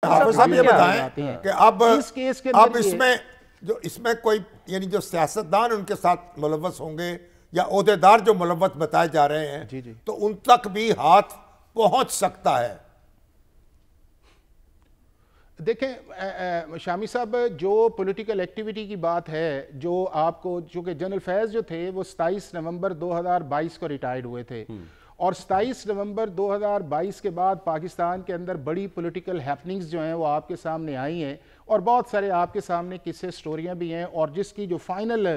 حافظ صاحب یہ بتائیں کہ اب اس میں کوئی یعنی جو سیاستدان ان کے ساتھ ملوث ہوں گے یا عہدیدار جو ملوث بتائے جا رہے ہیں تو ان تک بھی ہاتھ پہنچ سکتا ہے؟ دیکھیں شامی صاحب، جو پولیٹیکل ایکٹیویٹی کی بات ہے، جو آپ کو چونکہ جنرل فیض جو تھے وہ 27 نومبر 2022 کو ریٹائرڈ ہوئے تھے، اور 27 نومبر 2022 کے بعد پاکستان کے اندر بڑی پولیٹیکل ہیپننگز جو ہیں وہ آپ کے سامنے آئی ہیں، اور بہت سارے آپ کے سامنے قصے سٹوریاں بھی ہیں، اور جس کی جو فائنل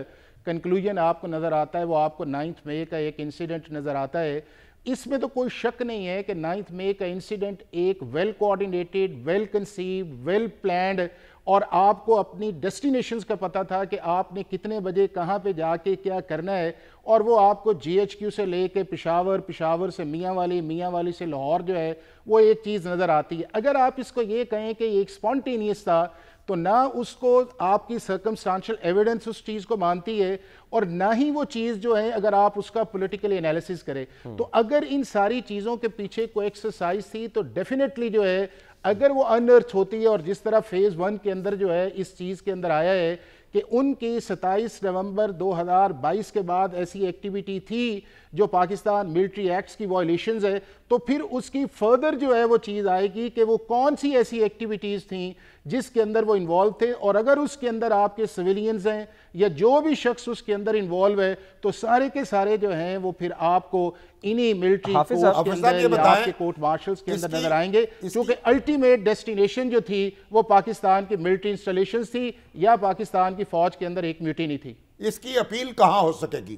کنکلوژن آپ کو نظر آتا ہے وہ آپ کو 9 مئی کا ایک انسیڈنٹ نظر آتا ہے۔ اس میں تو کوئی شک نہیں ہے کہ 9 مئی کا انسیڈنٹ ایک well coordinated, well conceived, well planned, اور آپ کو اپنی ڈیسٹینیشنز کا پتہ تھا کہ آپ نے کتنے بجے کہاں پہ جا کے کیا کرنا ہے، اور وہ آپ کو جی ایچ کیو سے لے کے پشاور سے میاں والی سے لاہور جو ہے وہ ایک چیز نظر آتی ہے۔ اگر آپ اس کو یہ کہیں کہ ایک سپونٹینیس تھا تو نہ اس کو آپ کی سرکمسٹانشل ایویڈنس اس چیز کو مانتی ہے، اور نہ ہی وہ چیز جو ہے اگر آپ اس کا پولیٹیکل انالیسس کریں تو اگر ان ساری چیزوں کے پیچھے کوئی ایکسرسائز تھی تو ڈیفینیٹلی جو ہے اگر وہ انرتھ ہوتی ہے، اور جس طرح فیز 1 کے اندر جو ہے اس چیز کے اندر آیا ہے کہ ان کی 27 نومبر 2022 کے بعد ایسی ایکٹیویٹی تھی جو پاکستان ملٹری ایکٹس کی وائلیشنز ہے، تو پھر اس کی فردر جو ہے وہ چیز آئے گی کہ وہ کون سی ایسی ایکٹیویٹیز تھیں جس کے اندر وہ انوالو تھے، اور اگر اس کے اندر آپ کے سویلینز ہیں یا جو بھی شخص اس کے اندر انوالو ہے تو سارے کے سارے جو ہیں وہ پھر آپ کو انہی ملٹری کورٹس کے اندر یا آپ کے کورٹ مارشلز کے اندر نظر آئیں گے، کیونکہ الٹیمیٹ ڈیسٹینیشن جو تھی وہ پاکستان کی ملٹری انسٹالیشنز تھی یا پاکستان کی فوج کے اندر ایک میوٹینی تھی۔ اس کی اپیل کہاں ہو سکے گی؟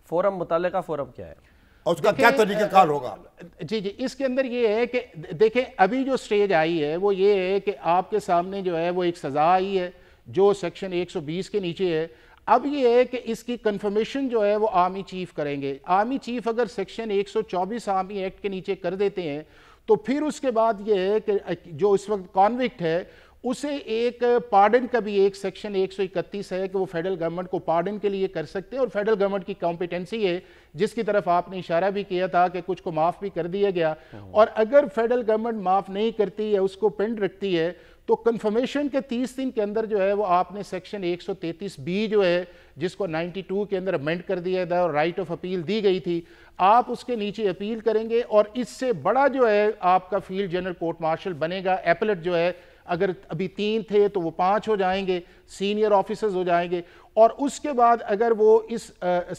فورم، متعلقہ فورم کیا ہے اور اس کا کیا طریقہ کار ہوگا؟ جی اس کے اندر یہ ہے کہ دیکھیں ابھی جو سٹیج آئی ہے وہ یہ ہے کہ آپ کے سامنے جو ہے وہ ایک سزا آئی ہے جو سیکشن 120 کے نیچے ہے۔ اب یہ ہے کہ اس کی کنفرمیشن جو ہے وہ آرمی چیف کریں گے۔ آرمی چیف اگر سیکشن 124 آرمی ایکٹ کے نیچے کر دیتے ہیں تو پھر اس کے بعد یہ ہے کہ جو اس وقت کانوکٹ ہے اسے ایک پارڈن کا بھی ایک سیکشن 131 ہے کہ وہ فیڈرل گورنمنٹ کو پارڈن کے لیے کر سکتے ہیں، اور فیڈرل گورنمنٹ کی کمپیٹنسی ہے جس کی طرف آپ نے اشارہ بھی کیا تھا کہ کچھ کو معاف بھی کر دیا گیا، اور اگر فیڈرل گورنمنٹ معاف نہیں کرتی یا اس کو پینڈ رکھتی ہے تو کنفرمیشن کے 30 دن کے اندر جو ہے وہ آپ نے سیکشن 133B جو ہے جس کو 92 کے اندر امینڈ کر دیا تھا اور رائٹ آف اپیل دی گئی تھی، آپ اس کے نیچے اپیل کریں گے، اور اس سے بڑا جو ہے آپ کا فیلڈ جنرل کورٹ مارشل بنے گا۔ ایپلٹ جو ہے اگر ابھی 3 تھے تو وہ 5 ہو جائیں گے، سینئر آفیسرز ہو جائیں گے، اور اس کے بعد اگر وہ اس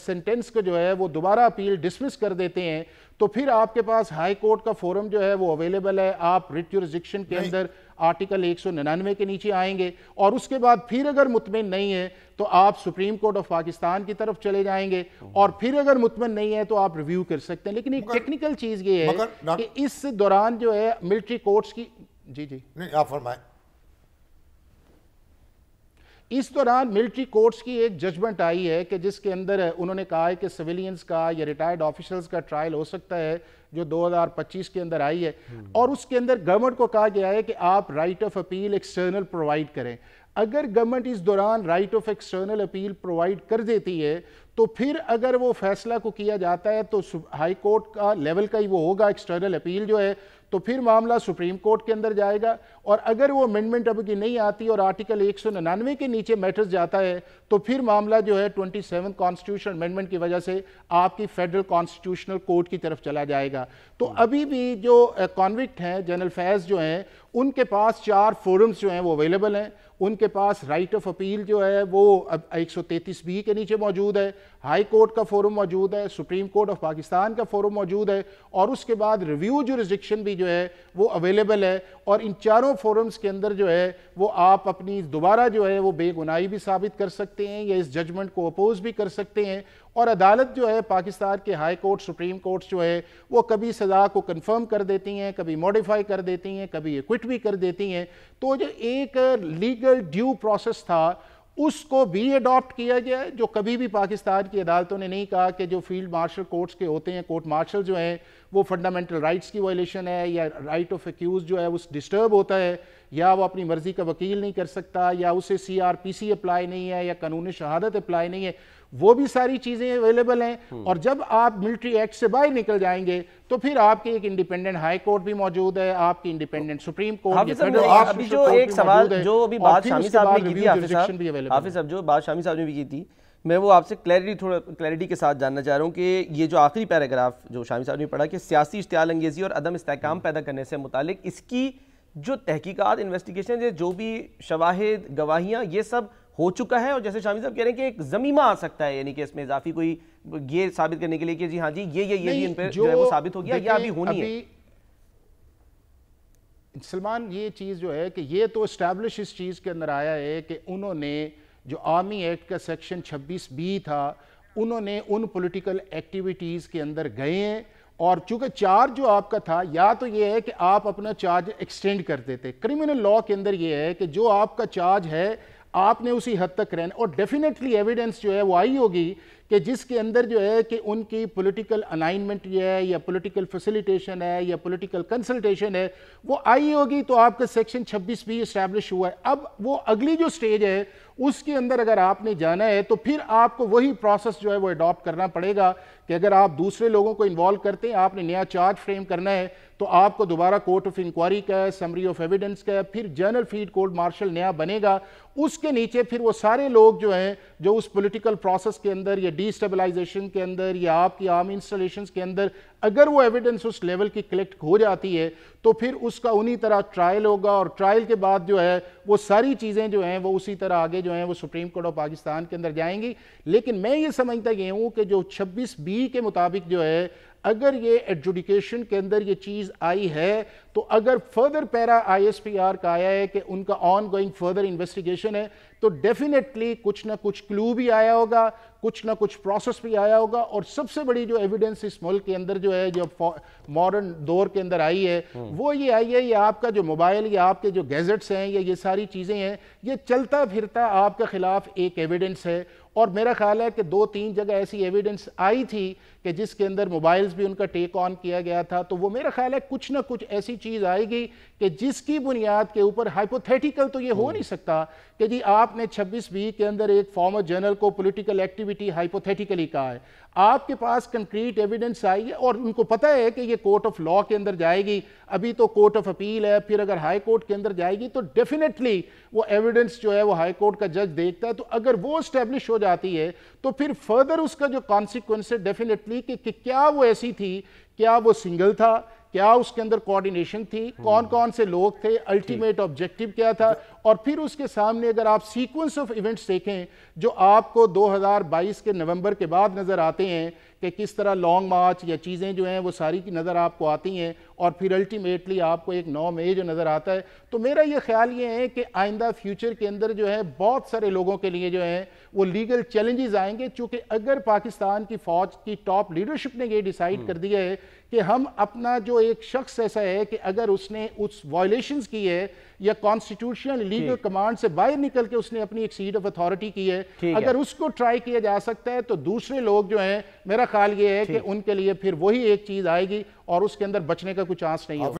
سینٹنس کو جو ہے وہ دوبارہ اپیل ڈسمس کر دیتے ہیں تو پھر آپ کے پاس ہائی کورٹ کا فورم جو ہے وہ اویلیبل ہے۔ آپ ریٹ جورسڈکشن کے اندر آرٹیکل 199 کے نیچے آئیں گے، اور اس کے بعد پھر اگر مطمئن نہیں ہے تو آپ سپریم کورٹ آف پاکستان کی طرف چلے جائیں گے، اور پھر اگر مطمئن نہیں ہے تو آپ ریویو کر سکتے ہیں۔ لیکن ایک ٹیکنیکل چیز یہ ہے کہ اس دوران جو ہے ملٹری کورٹس کی نہیں آپ فرمائیں، اس دوران ملٹری کورٹس کی ایک ججمنٹ آئی ہے کہ جس کے اندر انہوں نے کہا ہے کہ سویلینز کا یا ریٹائرڈ آفیسرز کا ٹرائل ہو سکتا ہے، جو 2025 کے اندر آئی ہے، اور اس کے اندر گورنمنٹ کو کہا گیا ہے کہ آپ right of appeal external provide کریں۔ اگر گورنمنٹ اس دوران right of external appeal provide کر دیتی ہے تو پھر اگر وہ فیصلہ کو کیا جاتا ہے تو ہائی کورٹ کا لیول کا ہی وہ ہوگا ایکسٹرنل اپیل جو ہے، تو پھر معاملہ سپریم کورٹ کے اندر جائے گا، اور اگر وہ امینڈمنٹ اب کی نہیں آتی اور آرٹیکل 199 کے نیچے میٹرز جاتا ہے تو پھر معاملہ جو ہے 27 کانسٹیٹیوشن امینڈمنٹ کی وجہ سے آپ کی فیڈرل کانسٹیٹیوشنل کورٹ کی طرف چلا جائے گا۔ تو ابھی بھی جو کانوکٹ ہیں جنرل فیض جو ہیں ان کے پاس 4 فورمز جو ہیں وہ اویلیبل ہیں۔ ان کے پاس رائٹ آف اپیل جو ہے وہ 133B کے نیچے موجود ہے، ہائی کورٹ کا فورم موجود ہے، سپریم کورٹ آف پاکستان کا فورم موجود ہے، اور اس کے بعد ریویو جورسڈکشن بھی جو ہے وہ اویلیبل ہے، اور ان چاروں فورمز کے اندر جو ہے وہ آپ اپنی دوبارہ جو ہے وہ بے گناہی بھی ثابت کر سکتے ہیں یا اس ججمنٹ کو اپوز بھی کر سکتے ہیں، اور عدالت جو ہے پاکستان کے ہائی کورٹ سپریم کورٹس جو ہے وہ کبھی سزا کو کنفرم کر دیتی ہیں، کبھی موڈیفائی کر دیتی ہیں، کبھی ایکوٹ بھی کر دیتی ہیں۔ تو جو ایک لیگل ڈیو پروسیس تھا اس کو بھی اڈاپٹ کیا گیا ہے، جو کبھی بھی پاکستان کی عدالتوں نے نہیں کہا کہ جو فیلڈ مارشل کورٹس کے ہوتے ہیں، کورٹ مارشل جو ہیں وہ فنڈامنٹل رائٹس کی وائلیشن ہے یا رائٹ آف ایکیوز جو ہے وہ ڈسٹرب ہوتا ہے یا وہ اپنی مرضی کا وکیل نہیں کر سکتا، یا اسے CRPC اپلائی نہیں ہے، یا قانون شہادت اپلائی نہیں ہے، وہ بھی ساری چیزیں اویلیبل ہیں۔ اور جب آپ ملٹری ایکٹ سے باہر نکل جائیں گے تو پھر آپ کے ایک انڈیپینڈنٹ ہائی کورٹ بھی موجود ہے، آپ کی انڈیپینڈنٹ سپریم کورٹ، ابھی جو ایک سوال جو ابھی بات شامی صاحب نے کی تھی، حافظ صاحب جو بات شامی صاحب نے بھی کی تھی، میں وہ آپ سے کلیئرٹی کے ساتھ جاننا چاہ رہا ہوں کہ یہ جو آخری پیراگراف جو شامی صاحب نے پڑھا کہ سیاسی اشتعال انگیزی اور عدم استحکام پیدا کرنے سے متعلق اس کی جو تحقیقات انویسٹیگیشن جو بھی شواہد گواہیاں یہ سب ہو چکا ہے، اور جیسے شامی صاحب کہہ رہے ہیں کہ ایک ضمیمہ آ سکتا ہے، یعنی کہ اس میں اضافی کوئی یہ ثابت کرنے کے لیے کہ جی ہاں جی یہ بھی ان پہ جو ہے وہ ثابت ہو گیا یا ابھی ہونی ہے۔ سلمان یہ چیز جو ہے کہ یہ تو اسٹیبلش اس چیز کے اندر آیا ہے کہ انہوں نے جو آرمی ایکٹ کا سیکشن 26B تھا، انہوں نے ان پولیٹیکل ایکٹیویٹیز کے اندر گئے ہیں، اور چونکہ چارج جو آپ کا تھا یا تو یہ ہے کہ آپ اپنا چارج ایکسٹینڈ کر دیتے، کرمنل لاء کے اندر یہ ہے کہ جو آپ کا چارج ہے آپ نے اسی حد تک رہنا، اور ڈیفینیٹلی ایویڈنس جو ہے وہ آئی ہوگی کہ جس کے اندر جو ہے کہ ان کی پولیٹیکل الائنمنٹ یہ ہے یا پولیٹیکل فیسیلیٹیشن ہے یا پولیٹیکل کنسلٹیشن ہے، وہ آئی ہوگی، تو آپ کا سیکشن 26B اسٹیبلش ہوا ہے۔ اب وہ اگلی جو سٹیج ہے اس کے اندر اگر آپ نے جانا ہے تو پھر آپ کو وہی پروسیس جو ہے وہ اڈاپٹ کرنا پڑے گا کہ اگر آپ دوسرے لوگوں کو انوالو کرتے ہیں، آپ نے نیا چارج فریم کرنا ہے تو آپ کو دوبارہ کورٹ آف انکوائری کا ہے، سمری آف ایویڈنس کا ہے، پھر جنرل فیلڈ کورٹ مارشل نیا بنے گا، اس کے نیچے پھر وہ سارے لوگ جو ہیں جو اس پولیٹیکل پروسیس کے اندر یا ڈی اسٹیبلائزیشن کے اندر یا آپ کی آرمی انسٹالیشنز کے اندر اگر وہ ایویڈنس اس لیول کی کلیکٹ ہو جاتی ہے تو پھر اس کا انہی طرح ٹرائل ہوگا، اور ٹرائل کے بعد جو ہے وہ ساری چیزیں جو ہیں وہ اسی طرح آگے جو ہیں وہ سپریم کورٹ آف پاکستان کے اندر جائیں گی۔ لیکن میں یہ سمجھتا یہ ہوں کہ جو 26B کے مطابق جو ہے اگر یہ ایڈجوڈیکیشن کے اندر یہ چیز آئی ہے تو اگر فردر پیرا ISPR کا آیا ہے کہ ان کا آن گوئنگ فردر انویسٹیگیشن ہے تو ڈیفینیٹلی کچھ نہ کچھ کلو بھی آیا ہوگا، کچھ نہ کچھ پروسیس بھی آیا ہوگا، اور سب سے بڑی جو ایویڈنس اس ملک کے اندر جو ہے جو ماڈرن دور کے اندر آئی ہے وہ یہ آئی ہے، یہ آپ کا جو موبائل یا آپ کے جو گیزٹس ہیں یا یہ ساری چیزیں ہیں، یہ چلتا پھرتا آپ کے خلاف ایک ایویڈنس ہے۔ اور میرا خیال ہے کہ 2-3 جگہ ایسی ایویڈنس آئی تھی کہ جس کے اندر موبائلز بھی ان کا ٹیک آن کیا گیا تھا، تو وہ میرا خیال ہے کچھ نہ کچھ ایسی چیز آئے گی کہ جس کی بنیاد کے اوپر ہائپوتھیٹیکل تو یہ ہو نہیں سکتا کہ جی آپ نے 26B کے اندر ایک فارمر جنرل کو پولیٹیکل ایکٹیویٹی ہائپوتھیٹیکلی کہا ہے، آپ کے پاس کنکریٹ ایویڈنس آئی ہے اور ان کو پتہ ہے کہ یہ کورٹ آف لاء کے اندر جائے گی، ابھی تو کورٹ آف اپیل ہے، پھر اگر ہائی کورٹ کے اندر جائے گی تو ڈیفینیٹلی وہ ایویڈنس جو ہے وہ ہائی کورٹ کا جج دیکھتا ہے، تو اگر وہ اسٹیبلش ہو جاتی ہے تو پھر فردر اس کا جو کانسیکوینس ہے ڈیفینیٹلی کہ کیا وہ ایسی تھی، کیا وہ سنگل تھا، کیا اس کے اندر کوارڈینیشن تھی، کون کون سے لوگ تھے، الٹیمیٹ آبجیکٹیو کیا تھا، اور پھر اس کے سامنے اگر آپ سیکوینس آف ایونٹس دیکھیں جو آپ کو 2022 کے نومبر کے بعد نظر آتے ہیں کہ کس طرح لانگ مارچ یا چیزیں جو ہیں وہ ساری کی نظر آپ کو آتی ہیں، اور پھر الٹیمیٹلی آپ کو ایک 9 مئی جو نظر آتا ہے، تو میرا یہ خیال یہ ہے کہ آئندہ فیوچر کے اندر جو ہے بہت سارے لوگوں کے لیے جو ہیں وہ لیگل چیلنجز آئیں گے، چونکہ اگر پاکستان کی فوج کی ٹاپ لیڈرشپ نے یہ ڈیسائیڈ کر دیا ہے کہ ہم اپنا جو ایک شخص ایسا ہے کہ اگر اس نے اس وائلیشنز کی ہے یا کانسٹیٹیوشنل لیگل کمانڈ سے باہر نکل کے اس نے اپنی ایک سیٹ آف اتھارٹی کی ہے، اگر اس کو ٹرائی کیا جا سکتا ہے تو دوسرے لوگ جو ہیں میرا خیال یہ ہے کہ ان کے لیے پھر وہی ایک چیز آئے گی اور اس کے اندر بچنے کا کوئی چانس نہیں ہوگا۔